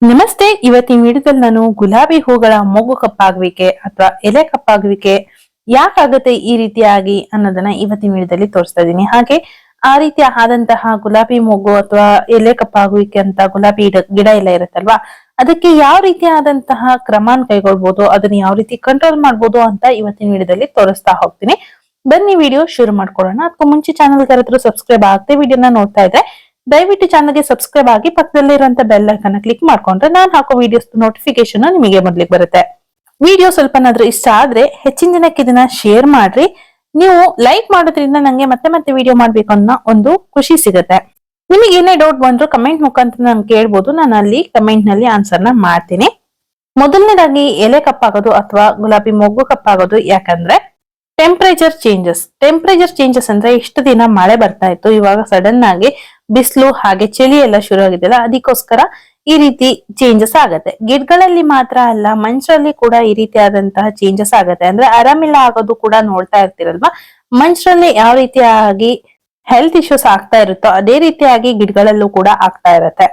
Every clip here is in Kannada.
ನಮಸ್ತೆ. ಇವತ್ತಿನ ವಿಡಿಯೋದಲ್ಲಿ ನಾನು ಗುಲಾಬಿ ಹೂಗಳ ಮೊಗ್ಗು ಕಪ್ಪಾಗುವಿಕೆ ಅಥವಾ ಎಲೆ ಕಪ್ಪಾಗುವಿಕೆ ಯಾಕಾಗುತ್ತೆ ಈ ರೀತಿಯಾಗಿ ಅನ್ನೋದನ್ನ ಇವತ್ತಿನ ವಿಡಿಯೋದಲ್ಲಿ ತೋರಿಸ್ತಾ ಇದ್ದೀನಿ. ಹಾಗೆ ಆ ರೀತಿ ಆದಂತಹ ಗುಲಾಬಿ ಮೊಗ್ಗು ಅಥವಾ ಎಲೆ ಕಪ್ಪಾಗುವಿಕೆ ಅಂತ ಗುಲಾಬಿ ಗಿಡ ಎಲ್ಲ ಇರುತ್ತಲ್ವಾ, ಅದಕ್ಕೆ ಯಾವ ರೀತಿ ಆದಂತಹ ಕ್ರಮನ ಕೈಗೊಳ್ಬಹುದು, ಅದನ್ನ ಯಾವ ರೀತಿ ಕಂಟ್ರೋಲ್ ಮಾಡ್ಬೋದು ಅಂತ ಇವತ್ತಿನ ವಿಡಿಯೋದಲ್ಲಿ ತೋರಿಸ್ತಾ ಹೋಗ್ತೀನಿ. ಬನ್ನಿ ವಿಡಿಯೋ ಶುರು ಮಾಡ್ಕೊಳ್ಳೋಣ. ಅದಕ್ಕೂ ಮುಂಚೆ ಚಾನಲ್ ಯಾರಾದ್ರೂ ಸಬ್ಸ್ಕ್ರೈಬ್ ಆಗದೆ ವಿಡಿಯೋನ ನೋಡ್ತಾ ಇದ್ರೆ ದಯವಿಟ್ಟು ಚಾನಲ್ಗೆ ಸಬ್ಸ್ಕ್ರೈಬ್ ಆಗಿ ಪಕ್ಕದಲ್ಲಿರುವಂತ ಬೆಲ್ ಐಕಾನ್ ಕ್ಲಿಕ್ ಮಾಡ್ಕೊಂಡ್ರೆ ನಾನು ಹಾಕೋ ವಿಡಿಯೋಸ್ ನೋಟಿಫಿಕೇಶನ್ ನಿಮಗೆ ಮೊದಲಿಗೆ ಬರುತ್ತೆ. ವಿಡಿಯೋ ಸ್ವಲ್ಪನಾದ್ರೂ ಇಷ್ಟ ಆದ್ರೆ ಹೆಚ್ಚಿನ ಜನಕ್ಕೆ ಇದನ್ನ ಶೇರ್ ಮಾಡ್ರಿ. ನೀವು ಲೈಕ್ ಮಾಡೋದ್ರಿಂದ ನಂಗೆ ಮತ್ತೆ ಮತ್ತೆ ವಿಡಿಯೋ ಮಾಡ್ಬೇಕು ಅನ್ನೋ ಒಂದು ಖುಷಿ ಸಿಗುತ್ತೆ. ನಿಮಗೆ ಏನೇ ಡೌಟ್ ಬಂದ್ರು ಕಮೆಂಟ್ ಮುಖಾಂತರ ನಂಗೆ ಕೇಳ್ಬೋದು, ನಾನು ಅಲ್ಲಿ ಕಮೆಂಟ್ ನಲ್ಲಿ ಆನ್ಸರ್ನ ಮಾಡ್ತೀನಿ. ಮೊದಲನೇದಾಗಿ ಎಲೆ ಕಪ್ಪಾಗೋದು ಅಥವಾ ಗುಲಾಬಿ ಮೊಗ್ಗು ಕಪ್ಪಾಗೋದು ಯಾಕಂದ್ರೆ ಟೆಂಪರೇಚರ್ ಚೇಂಜಸ್ ಅಂದ್ರೆ ಇಷ್ಟು ದಿನ ಮಳೆ ಬರ್ತಾ ಇತ್ತು, ಇವಾಗ ಸಡನ್ ಆಗಿ ಬಿಸಿಲು ಹಾಗೆ ಚಳಿ ಎಲ್ಲ ಶುರು ಆಗಿದೆಯಲ್ಲ, ಅದಕ್ಕೋಸ್ಕರ ಈ ರೀತಿ ಚೇಂಜಸ್ ಆಗತ್ತೆ. ಗಿಡಗಳಲ್ಲಿ ಮಾತ್ರ ಅಲ್ಲ, ಮನುಷ್ಯರಲ್ಲಿ ಕೂಡ ಈ ರೀತಿಯಾದಂತಹ ಚೇಂಜಸ್ ಆಗತ್ತೆ. ಅಂದ್ರೆ ಆರಾಮಿಲ್ಲ ಆಗೋದು ಕೂಡ ನೋಡ್ತಾ ಇರ್ತಿರಲ್ವಾ. ಮನುಷ್ಯರಲ್ಲಿ ಯಾವ ರೀತಿಯಾಗಿ ಹೆಲ್ತ್ ಇಶ್ಯೂಸ್ ಆಗ್ತಾ ಇರುತ್ತೋ ಅದೇ ರೀತಿಯಾಗಿ ಗಿಡಗಳಲ್ಲೂ ಕೂಡ ಆಗ್ತಾ ಇರತ್ತೆ.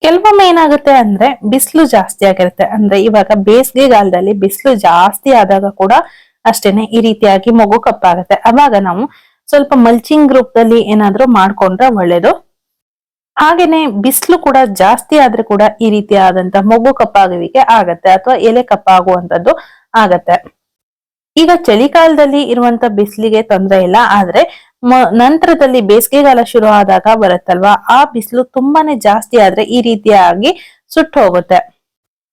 ಕೆಲವೊಮ್ಮೆ ಏನಾಗುತ್ತೆ ಅಂದ್ರೆ ಬಿಸಿಲು ಜಾಸ್ತಿ ಆಗಿರುತ್ತೆ. ಅಂದ್ರೆ ಇವಾಗ ಬೇಸಿಗೆಗಾಲದಲ್ಲಿ ಬಿಸಿಲು ಜಾಸ್ತಿ ಆದಾಗ ಕೂಡ ಅಷ್ಟೇನೆ ಈ ರೀತಿಯಾಗಿ ಮೊಗ್ಗು ಕಪ್ಪಾಗುತ್ತೆ. ಅವಾಗ ನಾವು ಸ್ವಲ್ಪ ಮಲ್ಚಿಂಗ್ ರೂಪದಲ್ಲಿ ಏನಾದ್ರೂ ಮಾಡ್ಕೊಂಡ್ರೆ ಒಳ್ಳೇದು. ಹಾಗೇನೆ ಬಿಸಿಲು ಕೂಡ ಜಾಸ್ತಿ ಆದ್ರೆ ಕೂಡ ಈ ರೀತಿಯಾದಂತ ಮೊಗ್ಗು ಕಪ್ಪಾಗುವಿಕೆ ಆಗತ್ತೆ ಅಥವಾ ಎಲೆ ಕಪ್ಪಾಗುವಂತದ್ದು ಆಗತ್ತೆ. ಈಗ ಚಳಿಗಾಲದಲ್ಲಿ ಇರುವಂತ ಬಿಸಿಲಿಗೆ ತೊಂದರೆ ಇಲ್ಲ, ಆದ್ರೆ ನಂತರದಲ್ಲಿ ಬೇಸಿಗೆಗಾಲ ಶುರು ಆದಾಗ ಬರುತ್ತಲ್ವಾ, ಆ ಬಿಸಿಲು ತುಂಬಾನೇ ಜಾಸ್ತಿ ಆದ್ರೆ ಈ ರೀತಿಯಾಗಿ ಸುಟ್ಟು ಹೋಗುತ್ತೆ.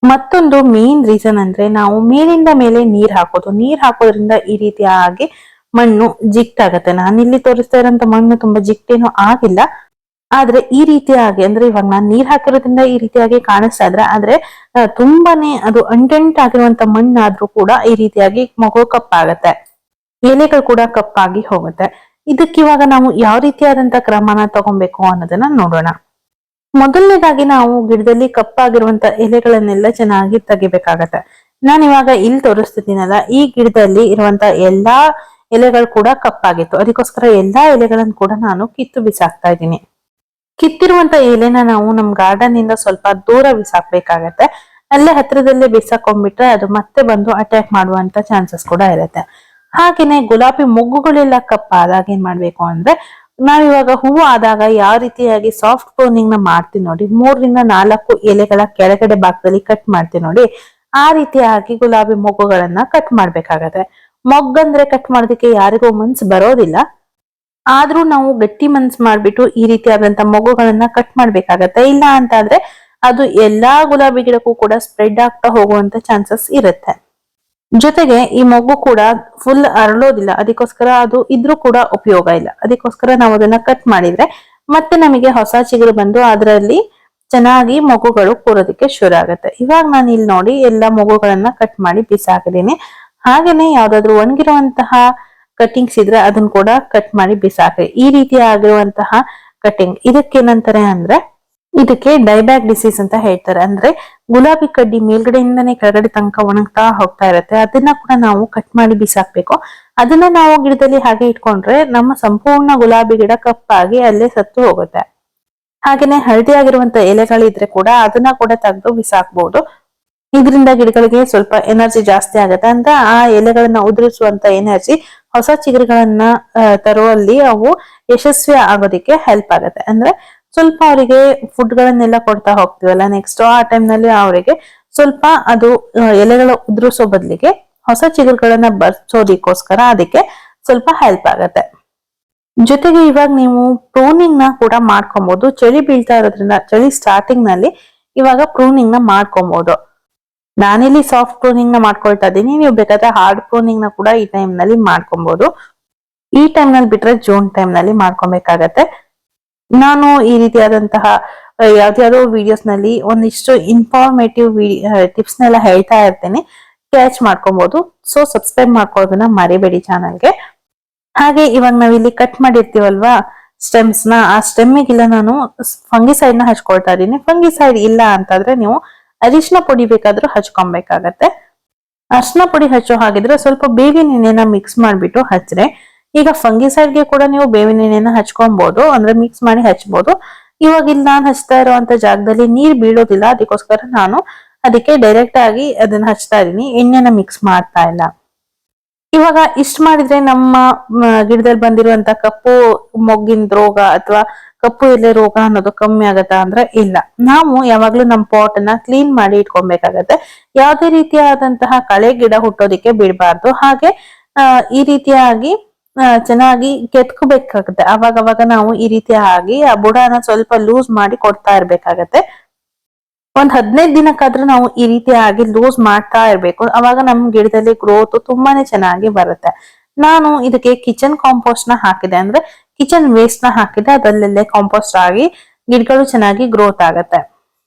ಮತ್ತೊಂದು ಮೇನ್ ರೀಸನ್ ಅಂದ್ರೆ ನಾವು ಮೇಲಿಂದ ಮೇಲೆ ನೀರ್ ಹಾಕೋದ್ರಿಂದ ಈ ರೀತಿಯಾಗಿ ಮಣ್ಣು ಜಿಟ್ಟಾಗತ್ತೆ. ನಾನಿಲ್ಲಿ ತೋರಿಸ್ತಾ ಇರೋಂತ ಮಣ್ಣು ತುಂಬಾ ಜಿಟ್ಟೇನು ಆಗಿಲ್ಲ, ಆದ್ರೆ ಈ ರೀತಿಯಾಗಿ ಅಂದ್ರೆ ಇವಾಗ ನಾನ್ ನೀರ್ ಹಾಕಿರೋದ್ರಿಂದ ಈ ರೀತಿಯಾಗಿ ಕಾಣಿಸ್ತಾ ಇದ್ರೆ, ಆದ್ರೆ ತುಂಬಾನೇ ಅದು ಅಂಟೆಂಟ್ ಆಗಿರುವಂತ ಮಣ್ಣಾದ್ರೂ ಕೂಡ ಈ ರೀತಿಯಾಗಿ ಮೊಗ್ಗು ಕಪ್ಪಾಗತ್ತೆ, ಎಲೆಗಳು ಕೂಡ ಕಪ್ಪಾಗಿ ಹೋಗುತ್ತೆ. ಇದಕ್ಕೆ ಇವಾಗ ನಾವು ಯಾವ ರೀತಿಯಾದಂತ ಕ್ರಮನ ತಗೊಬೇಕು ಅನ್ನೋದನ್ನ ನೋಡೋಣ. ಮೊದಲನೇದಾಗಿ ನಾವು ಗಿಡದಲ್ಲಿ ಕಪ್ಪಾಗಿರುವಂತ ಎಲೆಗಳನ್ನೆಲ್ಲ ಚೆನ್ನಾಗಿ ತೆಗಿಬೇಕಾಗತ್ತೆ. ನಾನು ಇವಾಗ ಇಲ್ಲಿ ತೋರಿಸ್ತಿದ್ದೀನಲ್ಲ, ಈ ಗಿಡದಲ್ಲಿ ಇರುವಂತ ಎಲ್ಲಾ ಎಲೆಗಳು ಕೂಡ ಕಪ್ಪಾಗಿತ್ತು, ಅದಕ್ಕೋಸ್ಕರ ಎಲ್ಲಾ ಎಲೆಗಳನ್ನು ಕೂಡ ನಾನು ಕಿತ್ತು ಬಿಸಾಕ್ತಾ ಇದ್ದೀನಿ. ಕಿತ್ತಿರುವಂತ ಎಲೆನ ನಾವು ನಮ್ ಗಾರ್ಡನ್ ಇಂದ ಸ್ವಲ್ಪ ದೂರ ಬಿಸಾಕ್ಬೇಕಾಗತ್ತೆ. ಅಲ್ಲೇ ಹತ್ರದಲ್ಲೇ ಬಿಸಾಕೊಂಡ್ಬಿಟ್ರೆ ಅದು ಮತ್ತೆ ಬಂದು ಅಟ್ಯಾಕ್ ಮಾಡುವಂತ ಚಾನ್ಸಸ್ ಕೂಡ ಇರುತ್ತೆ. ಹಾಗೇನೆ ಗುಲಾಬಿ ಮೊಗ್ಗುಗಳೆಲ್ಲ ಕಪ್ಪಾದಾಗ ಏನ್ ಮಾಡ್ಬೇಕು ಅಂದ್ರೆ, ನಾವಿವಾಗ ಹೂವು ಆದಾಗ ಯಾವ ರೀತಿಯಾಗಿ ಸಾಫ್ಟ್ ಪ್ರೂನಿಂಗ್ ನ ಮಾಡ್ತೀವಿ ನೋಡಿ, 3-4 ಎಲೆಗಳ ಕೆಳಗಡೆ ಭಾಗದಲ್ಲಿ ಕಟ್ ಮಾಡ್ತೀವಿ ನೋಡಿ, ಆ ರೀತಿಯಾಗಿ ಗುಲಾಬಿ ಮೊಗ್ಗುಗಳನ್ನ ಕಟ್ ಮಾಡ್ಬೇಕಾಗತ್ತೆ. ಮೊಗ್ಗಂದ್ರೆ ಕಟ್ ಮಾಡೋದಕ್ಕೆ ಯಾರಿಗೂ ಮನ್ಸು ಬರೋದಿಲ್ಲ, ಆದ್ರೂ ನಾವು ಗಟ್ಟಿ ಮನ್ಸು ಮಾಡ್ಬಿಟ್ಟು ಈ ರೀತಿಯಾದಂತ ಮೊಗ್ಗುಗಳನ್ನ ಕಟ್ ಮಾಡ್ಬೇಕಾಗತ್ತೆ. ಇಲ್ಲ ಅಂತಾದ್ರೆ ಅದು ಎಲ್ಲಾ ಗುಲಾಬಿ ಗಿಡಕ್ಕೂ ಕೂಡ ಸ್ಪ್ರೆಡ್ ಆಗ್ತಾ ಹೋಗುವಂತ ಚಾನ್ಸಸ್ ಇರುತ್ತೆ. ಜೊತೆಗೆ ಈ ಮೊಗ್ಗು ಕೂಡ ಫುಲ್ ಅರಳೋದಿಲ್ಲ, ಅದಕ್ಕೋಸ್ಕರ ಅದು ಇದ್ರೂ ಕೂಡ ಉಪಯೋಗ ಇಲ್ಲ. ಅದಕ್ಕೋಸ್ಕರ ನಾವು ಅದನ್ನ ಕಟ್ ಮಾಡಿದ್ರೆ ಮತ್ತೆ ನಮಗೆ ಹೊಸ ಚಿಗುರು ಬಂದು ಅದರಲ್ಲಿ ಚೆನ್ನಾಗಿ ಮೊಗ್ಗುಗಳು ಕೂರೋದಕ್ಕೆ ಶುರು ಆಗುತ್ತೆ. ಇವಾಗ ನಾನು ಇಲ್ಲಿ ನೋಡಿ ಎಲ್ಲಾ ಮೊಗ್ಗುಗಳನ್ನ ಕಟ್ ಮಾಡಿ ಬಿಸಾಕಿದ್ದೀನಿ. ಹಾಗೇನೆ ಯಾವ್ದಾದ್ರು ಒಣಗಿರುವಂತಹ ಕಟ್ಟಿಂಗ್ಸ್ ಇದ್ರೆ ಅದನ್ನ ಕೂಡ ಕಟ್ ಮಾಡಿ ಬಿಸಾಕ್ರಿ. ಈ ರೀತಿ ಆಗಿರುವಂತಹ ಕಟ್ಟಿಂಗ್ ಇದಕ್ಕೇನಂತಾರೆ ಅಂದ್ರೆ, ಇದಕ್ಕೆ ಡೈಬ್ಯಾಕ್ ಡಿಸೀಸ್ ಅಂತ ಹೇಳ್ತಾರೆ. ಅಂದ್ರೆ ಗುಲಾಬಿ ಕಡ್ಡಿ ಮೇಲ್ಗಡೆಯಿಂದನೇ ಕೆಳಗಡೆ ತನಕ ಒಣಗ್ತಾ ಹೋಗ್ತಾ ಇರುತ್ತೆ, ಅದನ್ನ ಕೂಡ ನಾವು ಕಟ್ ಮಾಡಿ ಬಿಸಾಕ್ಬೇಕು. ಅದನ್ನ ನಾವು ಗಿಡದಲ್ಲಿ ಹಾಗೆ ಇಟ್ಕೊಂಡ್ರೆ ನಮ್ಮ ಸಂಪೂರ್ಣ ಗುಲಾಬಿ ಗಿಡ ಕಪ್ಪಾಗಿ ಅಲ್ಲೇ ಸತ್ತು ಹೋಗುತ್ತೆ. ಹಾಗೇನೆ ಹಳದಿ ಆಗಿರುವಂತ ಎಲೆಗಳಿದ್ರೆ ಕೂಡ ಅದನ್ನ ಕೂಡ ತೆಗೆದು ಬಿಸಾಕ್ಬಹುದು. ಇದರಿಂದ ಗಿಡಗಳಿಗೆ ಸ್ವಲ್ಪ ಎನರ್ಜಿ ಜಾಸ್ತಿ ಆಗುತ್ತೆ. ಅಂತ ಆ ಎಲೆಗಳನ್ನ ಉದುರಿಸುವಂತ ಎನರ್ಜಿ ಹೊಸ ಚಿಗುರುಗಳನ್ನ ತರುವಲ್ಲಿ ಅವು ಯಶಸ್ವಿ ಆಗೋದಿಕ್ಕೆ ಹೆಲ್ಪ್ ಆಗುತ್ತೆ. ಅಂದ್ರೆ ಸ್ವಲ್ಪ ಅವರಿಗೆ ಫುಡ್ ಗಳನ್ನೆಲ್ಲ ಕೊಡ್ತಾ ಹೋಗ್ತೀವಲ್ಲ, ನೆಕ್ಸ್ಟ್ ಆ ಟೈಮ್ ನಲ್ಲಿ ಅವರಿಗೆ ಸ್ವಲ್ಪ ಅದು ಎಲೆಗಳ ಉದುರಿಸೋ ಬದಲಿಗೆ ಹೊಸ ಚಿಗುರುಗಳನ್ನ ಬರ್ಸೋದಿಕ್ಕೋಸ್ಕರ ಅದಕ್ಕೆ ಸ್ವಲ್ಪ ಹೆಲ್ಪ್ ಆಗತ್ತೆ. ಜೊತೆಗೆ ಇವಾಗ ನೀವು ಪ್ರೂನಿಂಗ್ ನ ಕೂಡ ಮಾಡ್ಕೊಬಹುದು. ಚಳಿ ಬೀಳ್ತಾ ಇರೋದ್ರಿಂದ ಚಳಿ ಸ್ಟಾರ್ಟಿಂಗ್ ನಲ್ಲಿ ಇವಾಗ ಪ್ರೂನಿಂಗ್ ನ ಮಾಡ್ಕೊಬಹುದು. ನಾನಿಲ್ಲಿ ಸಾಫ್ಟ್ ಪ್ರೂನಿಂಗ್ ನ ಮಾಡ್ಕೊಳ್ತಾ ಇದ್ದೀನಿ, ನೀವು ಬೇಕಾದ್ರೆ ಹಾರ್ಡ್ ಪ್ರೂನಿಂಗ್ ನ ಕೂಡ ಈ ಟೈಮ್ ನಲ್ಲಿ ಮಾಡ್ಕೊಬಹುದು. ಈ ಟೈಮ್ ನಲ್ಲಿ ಬಿಟ್ರೆ ಜೂನ್ ಟೈಮ್ ನಲ್ಲಿ ಮಾಡ್ಕೊಬೇಕಾಗತ್ತೆ. ನಾನು ಈ ರೀತಿಯಾದಂತಹ ಯಾವ್ದಾದ್ರು ವಿಡಿಯೋಸ್ ನಲ್ಲಿ ಒಂದಿಷ್ಟು ಇನ್ಫಾರ್ಮೇಟಿವ್ ಟಿಪ್ಸ್ ನೆಲ್ಲ ಹೇಳ್ತಾ ಇರ್ತೇನೆ, ಕ್ಯಾಚ್ ಮಾಡ್ಕೊಬಹುದು. ಸೊ ಸಬ್ಸ್ಕ್ರೈಬ್ ಮಾಡ್ಕೊಳ್ಳೋದನ್ನ ಮರಿಬೇಡಿ ಚಾನಲ್ಗೆ. ಹಾಗೆ ಇವಾಗ ನಾವಿಲ್ಲಿ ಕಟ್ ಮಾಡಿರ್ತೀವಲ್ವಾ ಸ್ಟೆಮ್ಸ್ ನ, ಆ ಸ್ಟೆಮ್ಮಿಗೆಲ್ಲ ನಾನು ಫಂಗಿಸೈಡ್ ನ ಹಚ್ಕೊಳ್ತಾ ಇದ್ದೀನಿ. ಫಂಗಿಸೈಡ್ ಇಲ್ಲ ಅಂತಂದ್ರೆ ನೀವು ಅರಿಶಿನ ಪುಡಿ ಬೇಕಾದ್ರೂ ಹಚ್ಕೊಬೇಕಾಗತ್ತೆ. ಅರಿಶಿನ ಪುಡಿ ಹಚ್ಚೋ ಹಾಗಿದ್ರೆ ಸ್ವಲ್ಪ ಬೇವಿನ ಎಣ್ಣೆನ ಮಿಕ್ಸ್ ಮಾಡ್ಬಿಟ್ಟು ಹಚ್ರೆ, ಈಗ ಫಂಗಿಸೈಡ್ಗೆ ಕೂಡ ನೀವು ಬೇವಿನ ಎಣ್ಣೆನ ಹಚ್ಕೊಬಹುದು, ಅಂದ್ರೆ ಮಿಕ್ಸ್ ಮಾಡಿ ಹಚ್ಬಹುದು. ಇವಾಗ ಇಲ್ಲಿ ನಾನು ಹಚ್ತಾ ಇರುವಂತ ಜಾಗದಲ್ಲಿ ನೀರ್ ಬೀಳೋದಿಲ್ಲ, ಅದಕ್ಕೋಸ್ಕರ ನಾನು ಅದಕ್ಕೆ ಡೈರೆಕ್ಟ್ ಆಗಿ ಅದನ್ನ ಹಚ್ತಾ ಇದೀನಿ, ಎಣ್ಣೆನ ಮಿಕ್ಸ್ ಮಾಡ್ತಾ ಇಲ್ಲ. ಇವಾಗ ಇಷ್ಟ ಮಾಡಿದ್ರೆ ನಮ್ಮ ಗಿಡದಲ್ಲಿ ಬಂದಿರುವಂತ ಕಪ್ಪು ಮೊಗ್ಗಿನ ರೋಗ ಅಥವಾ ಕಪ್ಪು ಎಲೆ ರೋಗ ಅನ್ನೋದು ಕಮ್ಮಿ ಆಗತ್ತಾ ಅಂದ್ರೆ ಇಲ್ಲ. ನಾವು ಯಾವಾಗ್ಲೂ ನಮ್ಮ ಪಾಟ್ ಅನ್ನ ಕ್ಲೀನ್ ಮಾಡಿ ಇಟ್ಕೊಬೇಕಾಗತ್ತೆ. ಯಾವುದೇ ರೀತಿಯಾದಂತಹ ಕಳೆ ಗಿಡ ಹುಟ್ಟೋದಿಕ್ಕೆ ಬಿಡಬಾರ್ದು. ಹಾಗೆ ಈ ರೀತಿಯಾಗಿ ಚೆನ್ನಾಗಿ ಕೆತ್ಕೋಬೇಕಾಗತ್ತೆ. ಅವಾಗ ನಾವು ಈ ರೀತಿಯಾಗಿ ಆ ಬುಡನ ಸ್ವಲ್ಪ ಲೂಸ್ ಮಾಡಿ ಕೊಡ್ತಾ ಇರ್ಬೇಕಾಗತ್ತೆ. ಒಂದ್ 15 ದಿನಕ್ಕಾದ್ರೂ ನಾವು ಈ ರೀತಿಯಾಗಿ ಲೂಸ್ ಮಾಡ್ತಾ ಇರ್ಬೇಕು. ಅವಾಗ ನಮ್ ಗಿಡದಲ್ಲಿ ಗ್ರೋತ್ ತುಂಬಾನೇ ಚೆನ್ನಾಗಿ ಬರುತ್ತೆ. ನಾನು ಇದಕ್ಕೆ ಕಿಚನ್ ಕಾಂಪೋಸ್ಟ್ ನ ಹಾಕಿದೆ, ಅಂದ್ರೆ ಕಿಚನ್ ವೇಸ್ಟ್ ನ ಹಾಕಿದೆ, ಅದರಲ್ಲೇ ಕಾಂಪೋಸ್ಟ್ ಆಗಿ ಗಿಡಗಳು ಚೆನ್ನಾಗಿ ಗ್ರೋತ್ ಆಗತ್ತೆ.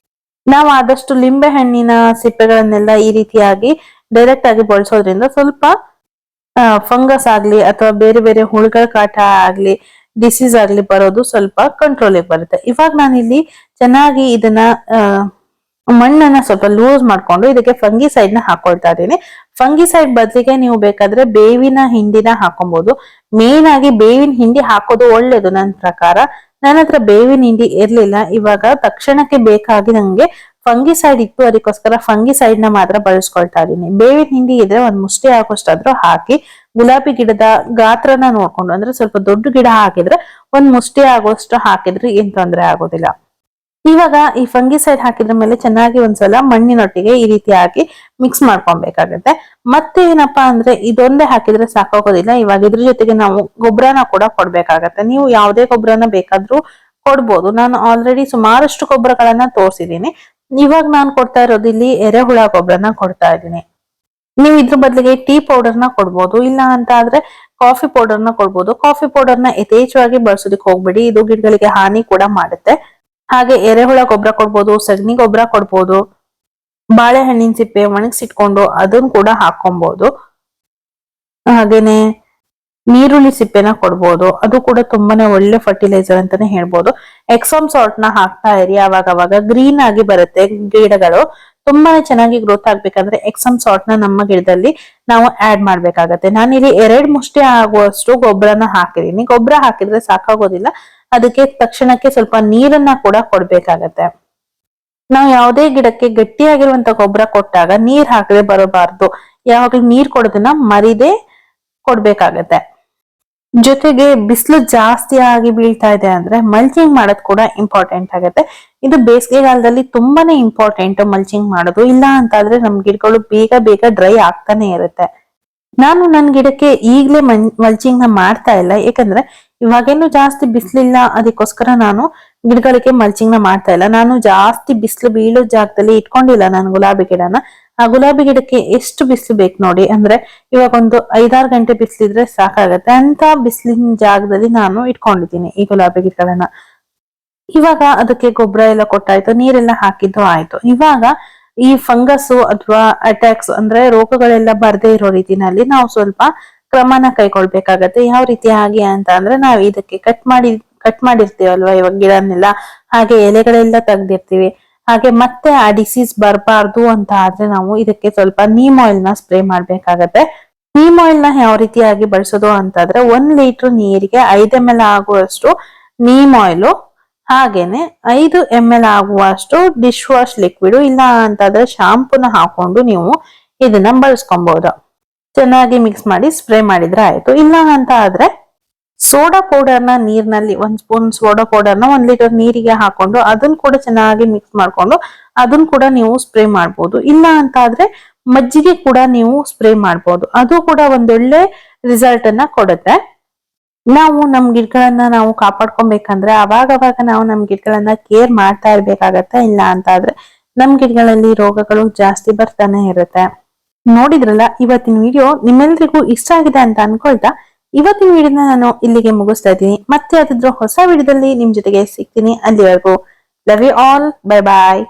ನಾವು ಆದಷ್ಟು ಲಿಂಬೆ ಹಣ್ಣಿನ ಸಿಪ್ಪೆಗಳನ್ನೆಲ್ಲ ಈ ರೀತಿಯಾಗಿ ಡೈರೆಕ್ಟ್ ಆಗಿ ಬಳಸೋದ್ರಿಂದ ಸ್ವಲ್ಪ ಫಂಗಸ್ ಆಗ್ಲಿ ಅಥವಾ ಬೇರೆ ಬೇರೆ ಹುಳುಗಳ ಕಾಟ ಆಗ್ಲಿ, ಡಿಸೀಸ್ ಆಗ್ಲಿ ಬರೋದು ಸ್ವಲ್ಪ ಕಂಟ್ರೋಲಿಗೆ ಬರುತ್ತೆ. ಇವಾಗ ನಾನಿಲ್ಲಿ ಚೆನ್ನಾಗಿ ಇದನ್ನ ಮಣ್ಣನ್ನ ಸ್ವಲ್ಪ ಲೂಸ್ ಮಾಡ್ಕೊಂಡು ಇದಕ್ಕೆ ಫಂಗಿಸೈಡ್ ನ ಹಾಕೊಳ್ತಾ ಇದ್ದೀನಿ. ಫಂಗಿಸೈಡ್ ಬದಲಿಗೆ ನೀವು ಬೇಕಾದ್ರೆ ಬೇವಿನ ಹಿಂಡಿನ ಹಾಕೊಬಹುದು. ಮೇನ್ ಆಗಿ ಬೇವಿನ ಹಿಂಡಿ ಹಾಕೋದು ಒಳ್ಳೇದು ನನ್ನ ಪ್ರಕಾರ. ನನ್ನ ಹತ್ರ ಬೇವಿನ ಹಿಂಡಿ ಇರ್ಲಿಲ್ಲ, ಇವಾಗ ತಕ್ಷಣಕ್ಕೆ ಬೇಕಾಗಿ ನಂಗೆ ಫಂಗಿಸೈಡ್ ಇತ್ತು, ಅದಕ್ಕೋಸ್ಕರ ಫಂಗಿಸೈಡ್ ನ ಮಾತ್ರ ಬಳಸ್ಕೊಳ್ತಾ ಇದೀನಿ. ಬೇವಿನ ಹಿಂಡಿ ಇದ್ರೆ ಒಂದ್ ಮುಷ್ಟಿ ಹಾಕೋಷ್ಟಾದ್ರೂ ಹಾಕಿ, ಗುಲಾಬಿ ಗಿಡದ ಗಾತ್ರನ ನೋಡ್ಕೊಂಡು, ಅಂದ್ರೆ ಸ್ವಲ್ಪ ದೊಡ್ಡ ಗಿಡ ಹಾಕಿದ್ರೆ ಒಂದ್ ಮುಷ್ಟಿ ಆಗೋಷ್ಟು ಹಾಕಿದ್ರೆ ಏನ್ ತೊಂದರೆ ಆಗೋದಿಲ್ಲ. ಇವಾಗ ಈ ಫಂಗಿಸೈಡ್ ಹಾಕಿದ್ರ ಮೇಲೆ ಚೆನ್ನಾಗಿ ಒಂದ್ಸಲ ಮಣ್ಣಿನೊಟ್ಟಿಗೆ ಈ ರೀತಿಯಾಗಿ ಮಿಕ್ಸ್ ಮಾಡ್ಕೊಬೇಕಾಗತ್ತೆ. ಮತ್ತೆ ಏನಪ್ಪಾ ಅಂದ್ರೆ ಇದೊಂದೇ ಹಾಕಿದ್ರೆ ಸಾಕಾಗೋದಿಲ್ಲ. ಇವಾಗ ಇದ್ರ ಜೊತೆಗೆ ನಾವು ಗೊಬ್ಬರನ ಕೂಡ ಕೊಡ್ಬೇಕಾಗತ್ತೆ. ನೀವು ಯಾವುದೇ ಗೊಬ್ಬರನ ಬೇಕಾದ್ರೂ ಕೊಡ್ಬೋದು. ನಾನು ಆಲ್ರೆಡಿ ಸುಮಾರಷ್ಟು ಗೊಬ್ಬರಗಳನ್ನ ತೋರಿಸಿದೀನಿ. ಇವಾಗ ನಾನು ಕೊಡ್ತಾ ಇರೋದು ಇಲ್ಲಿ ಎರೆಹುಳ ಗೊಬ್ಬರನ ಕೊಡ್ತಾ ಇದ್ದೀನಿ. ನೀವು ಇದ್ರ ಬದಲಿಗೆ ಟೀ ಪೌಡರ್ನ ಕೊಡ್ಬೋದು, ಇಲ್ಲ ಅಂತ ಆದ್ರೆ ಕಾಫಿ ಪೌಡರ್ನ ಕೊಡ್ಬೋದು. ಕಾಫಿ ಪೌಡರ್ನ ಯಥೇಚ್ಛವಾಗಿ ಬಳಸೋದಕ್ಕೆ ಹೋಗ್ಬೇಡಿ, ಇದು ಗಿಡಗಳಿಗೆ ಹಾನಿ ಕೂಡ ಮಾಡುತ್ತೆ. ಹಾಗೆ ಎರೆಹುಳ ಗೊಬ್ಬರ ಕೊಡ್ಬೋದು, ಸಗಣಿ ಗೊಬ್ಬರ ಕೊಡ್ಬೋದು, ಬಾಳೆಹಣ್ಣಿನ ಸಿಪ್ಪೆ ಒಣಗಿಸಿಟ್ಕೊಂಡು ಅದನ್ನ ಕೂಡ ಹಾಕೊಬಹುದು. ಹಾಗೇನೆ ನೀರುಳ್ಳಿ ಸಿಪ್ಪೆನ ಕೊಡ್ಬೋದು, ಅದು ಕೂಡ ತುಂಬಾನೇ ಒಳ್ಳೆ ಫರ್ಟಿಲೈಸರ್ ಅಂತಾನೆ ಹೇಳ್ಬೋದು. ಎಕ್ಸಾಮ್ ಸಾಲ್ಟ್ ನ ಹಾಕ್ತಾ ಇರಿ, ಅವಾಗ ಗ್ರೀನ್ ಆಗಿ ಬರುತ್ತೆ ಗಿಡಗಳು. ತುಂಬಾನೇ ಚೆನ್ನಾಗಿ ಗ್ರೋತ್ ಆಗ್ಬೇಕಂದ್ರೆ ಎಕ್ಸಮ್ ಸಾಲ್ಟ್ ನ ನಮ್ಮ ಗಿಡದಲ್ಲಿ ನಾವು ಆಡ್ ಮಾಡ್ಬೇಕಾಗತ್ತೆ. ನಾನಿಲ್ಲಿ 2 ಮುಷ್ಟಿ ಆಗುವಷ್ಟು ಗೊಬ್ಬರನ ಹಾಕಿದೀನಿ. ಗೊಬ್ಬರ ಹಾಕಿದ್ರೆ ಸಾಕಾಗೋದಿಲ್ಲ, ಅದಕ್ಕೆ ತಕ್ಷಣಕ್ಕೆ ಸ್ವಲ್ಪ ನೀರನ್ನ ಕೂಡ ಕೊಡ್ಬೇಕಾಗತ್ತೆ. ನಾವು ಯಾವುದೇ ಗಿಡಕ್ಕೆ ಗಟ್ಟಿಯಾಗಿರುವಂತ ಗೊಬ್ಬರ ಕೊಟ್ಟಾಗ ನೀರ್ ಹಾಕದೆ ಬರಬಾರ್ದು. ಯಾವಾಗ್ಲೂ ನೀರ್ ಕೊಡೋದನ್ನ ಮರಿದೇ ಕೊಡ್ಬೇಕಾಗತ್ತೆ. ಜೊತೆಗೆ ಬಿಸಿಲು ಜಾಸ್ತಿ ಆಗಿ ಬೀಳ್ತಾ ಇದೆ ಅಂದ್ರೆ ಮಲ್ಚಿಂಗ್ ಮಾಡೋದು ಕೂಡ ಇಂಪಾರ್ಟೆಂಟ್ ಆಗುತ್ತೆ. ಇದು ಬೇಸಿಗೆಗಾಲದಲ್ಲಿ ತುಂಬಾನೇ ಇಂಪಾರ್ಟೆಂಟ್ ಮಲ್ಚಿಂಗ್ ಮಾಡೋದು. ಇಲ್ಲ ಅಂತ ಆದ್ರೆ ನಮ್ ಗಿಡಗಳು ಬೇಗ ಡ್ರೈ ಆಗ್ತಾನೆ ಇರುತ್ತೆ. ನಾನು ನನ್ ಗಿಡಕ್ಕೆ ಈಗ್ಲೇ ಮಲ್ಚಿಂಗ್ ನ ಮಾಡ್ತಾ ಇಲ್ಲ, ಯಾಕಂದ್ರೆ ಇವಾಗೇನು ಜಾಸ್ತಿ ಬಿಸಿಲಿಲ್ಲ, ಅದಕ್ಕೋಸ್ಕರ ನಾನು ಗಿಡಗಳಿಗೆ ಮಲ್ಚಿಂಗ್ ನ ಮಾಡ್ತಾ ಇಲ್ಲ. ನಾನು ಜಾಸ್ತಿ ಬಿಸಿಲು ಬೀಳೋ ಜಾಗದಲ್ಲಿ ಇಟ್ಕೊಂಡಿಲ್ಲ ನಾನು ಗುಲಾಬಿ ಗಿಡನ. ಆ ಗುಲಾಬಿ ಗಿಡಕ್ಕೆ ಎಷ್ಟು ಬಿಸಿಲು ಬೇಕು ನೋಡಿ, ಅಂದ್ರೆ ಇವಾಗ ಒಂದು 5-6 ಗಂಟೆ ಬಿಸಿಲಿದ್ರೆ ಸಾಕಾಗತ್ತೆ ಅಂತ ಬಿಸಿಲಿನ ಜಾಗದಲ್ಲಿ ನಾನು ಇಟ್ಕೊಂಡಿದ್ದೀನಿ ಈ ಗುಲಾಬಿ ಗಿಡಗಳನ್ನ. ಇವಾಗ ಅದಕ್ಕೆ ಗೊಬ್ಬರ ಎಲ್ಲ ಕೊಟ್ಟಾಯ್ತು, ನೀರೆಲ್ಲ ಹಾಕಿದ್ದು ಆಯ್ತು. ಇವಾಗ ಈ ಫಂಗಸ್ ಅಥವಾ ಅಟ್ಯಾಕ್ಸ್ ಅಂದ್ರೆ ರೋಗಗಳೆಲ್ಲ ಬರ್ದೇ ಇರೋ ರೀತಿನಲ್ಲಿ ನಾವು ಸ್ವಲ್ಪ ಕ್ರಮನ ಕೈಗೊಳ್ಬೇಕಾಗತ್ತೆ. ಯಾವ ರೀತಿಯಾಗಿ ಅಂತ ಅಂದ್ರೆ ನಾವು ಇದಕ್ಕೆ ಕಟ್ ಮಾಡಿರ್ತೀವಲ್ವಾ ಇವಾಗ ಗಿಡನೆಲ್ಲ, ಹಾಗೆ ಎಲೆಗಳೆಲ್ಲ ತೆಗ್ದಿರ್ತೀವಿ. ಹಾಗೆ ಮತ್ತೆ ಆ ಡಿಸೀಸ್ ಬರಬಾರ್ದು ಅಂತ ಆದ್ರೆ ನಾವು ಇದಕ್ಕೆ ಸ್ವಲ್ಪ ನೀಮ್ ಆಯಿಲ್ ನ ಸ್ಪ್ರೇ ಮಾಡ್ಬೇಕಾಗತ್ತೆ. ನೀಮ್ ಆಯಿಲ್ ನ ಯಾವ ರೀತಿಯಾಗಿ ಬಳಸೋದು ಅಂತಾದ್ರೆ 1 ಲೀಟರ್ ನೀರಿಗೆ 5 ml ಆಗುವಷ್ಟು ನೀಮ್ ಆಯಿಲ್, ಹಾಗೇನೆ 5 ml ಆಗುವಷ್ಟು ಡಿಶ್ ವಾಶ್ ಲಿಕ್ವಿಡ್, ಇಲ್ಲ ಅಂತಂದ್ರೆ ಶಾಂಪೂನ ಹಾಕೊಂಡು ನೀವು ಇದನ್ನ ಬಳಸ್ಕೊಬಹುದು. ಚೆನ್ನಾಗಿ ಮಿಕ್ಸ್ ಮಾಡಿ ಸ್ಪ್ರೇ ಮಾಡಿದ್ರೆ ಆಯ್ತು. ಇಲ್ಲ ಅಂತ ಆದ್ರೆ ಸೋಡಾ ಪೌಡರ್ ನ ನೀರ್ನಲ್ಲಿ 1 ಸ್ಪೂನ್ ಸೋಡಾ ಪೌಡರ್ ನ 1 ಲೀಟರ್ ನೀರಿಗೆ ಹಾಕೊಂಡು ಅದನ್ನ ಕೂಡ ಚೆನ್ನಾಗಿ ಮಿಕ್ಸ್ ಮಾಡ್ಕೊಂಡು ಅದನ್ನ ಕೂಡ ನೀವು ಸ್ಪ್ರೇ ಮಾಡ್ಬೋದು. ಇಲ್ಲ ಅಂತ ಆದ್ರೆ ಮಜ್ಜಿಗೆ ಕೂಡ ನೀವು ಸ್ಪ್ರೇ ಮಾಡ್ಬೋದು, ಅದು ಕೂಡ ಒಂದೊಳ್ಳೆ ರಿಸಲ್ಟ್ ಅನ್ನ ಕೊಡುತ್ತೆ. ನಾವು ನಮ್ ಗಿಡಗಳನ್ನ ನಾವು ಕಾಪಾಡ್ಕೊಬೇಕಂದ್ರೆ ಅವಾಗ ನಾವು ನಮ್ ಗಿಡಗಳನ್ನ ಕೇರ್ ಮಾಡ್ತಾ ಇರ್ಬೇಕಾಗತ್ತೆ. ಇಲ್ಲ ಅಂತ ಆದ್ರೆ ನಮ್ ಗಿಡಗಳಲ್ಲಿ ರೋಗಗಳು ಜಾಸ್ತಿ ಬರ್ತಾನೆ ಇರುತ್ತೆ. ನೋಡಿದ್ರಲ್ಲ, ಇವತ್ತಿನ ವಿಡಿಯೋ ನಿಮ್ಮೆಲ್ರಿಗೂ ಇಷ್ಟ ಆಗಿದೆ ಅಂತ ಅನ್ಕೊಳ್ತಾ ಇವತ್ತಿನ ವಿಡಿಯೋನ ನಾನು ಇಲ್ಲಿಗೆ ಮುಗಿಸ್ತಾ ಇದ್ದೀನಿ. ಮತ್ತೆ ಯಾವ್ದಾದ್ರು ಹೊಸ ವಿಡಿಯೋದಲ್ಲಿ ನಿಮ್ ಜೊತೆಗೆ ಸಿಗ್ತೀನಿ. ಅಲ್ಲಿವರೆಗೂ love you all, bye bye.